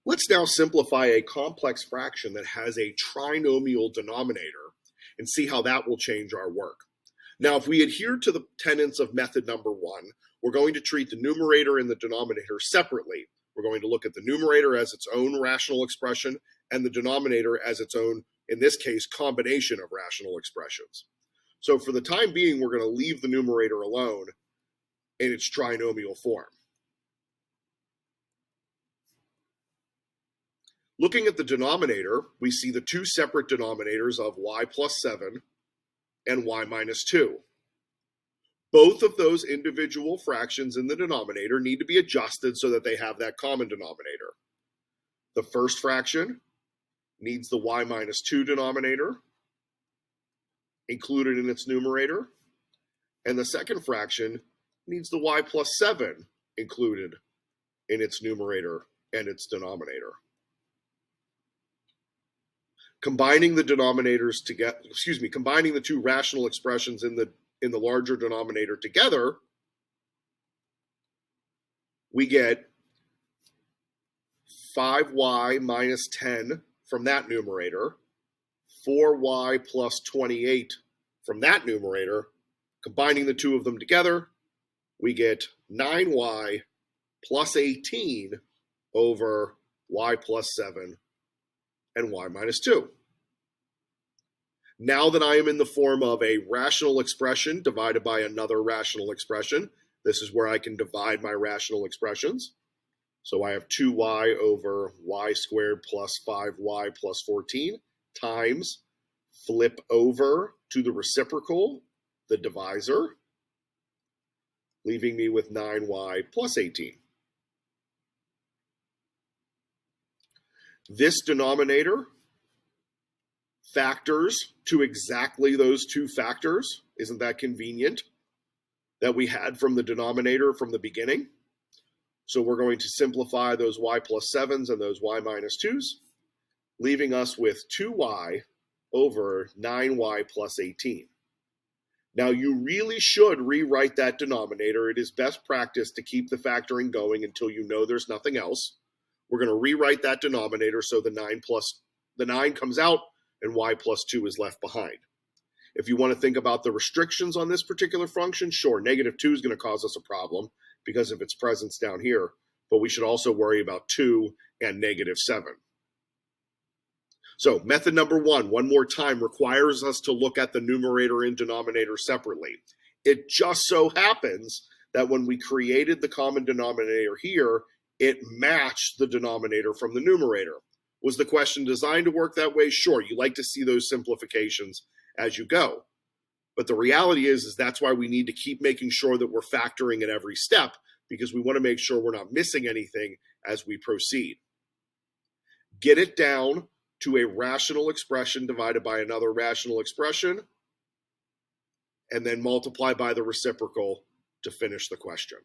Let's now simplify a complex fraction that has a trinomial denominator and see how that will change our work. Now, if we adhere to the tenets of method number one, we're going to treat the numerator and the denominator separately. We're going to look at the numerator as its own rational expression and the denominator as its own, in this case, combination of rational expressions. So for the time being, we're going to leave the numerator alone in its trinomial form. Looking at the denominator, we see the two separate denominators of y plus 7 and y minus 2. Both of those individual fractions in the denominator need to be adjusted so that they have that common denominator. The first fraction needs the y minus 2 denominator included in its numerator, and the second fraction needs the y plus 7 included in its numerator and its denominator. Combining the denominators together, combining the two rational expressions in the larger denominator together, we get 5y minus 10 from that numerator, 4y plus 28 from that numerator. Combining the two of them together, we get 9y plus 18 over y plus 7 and y minus 2. Now that I am in the form of a rational expression divided by another rational expression, this is where I can divide my rational expressions. So I have 2y over y squared plus 5y plus 14 times, flip over to the reciprocal, the divisor, leaving me with 9y plus 18. This denominator factors to exactly those two factors. Isn't that convenient? That we had from the denominator from the beginning. So we're going to simplify those y plus 7s and those y minus 2s, leaving us with 2y over 9y plus 18. Now you really should rewrite that denominator. It is best practice to keep the factoring going until you know there's nothing else. We're going to rewrite that denominator so the 9 comes out and y plus 2 is left behind. If you want to think about the restrictions on this particular function, sure, negative 2 is going to cause us a problem because of its presence down here, but we should also worry about 2 and negative 7. So method number one more time, requires us to look at the numerator and denominator separately. It just so happens that when we created the common denominator here, it matched the denominator from the numerator. Was the question designed to work that way? Sure, you like to see those simplifications as you go. But the reality is that's why we need to keep making sure that we're factoring at every step, because we want to make sure we're not missing anything as we proceed. Get it down to a rational expression divided by another rational expression, and then multiply by the reciprocal to finish the question.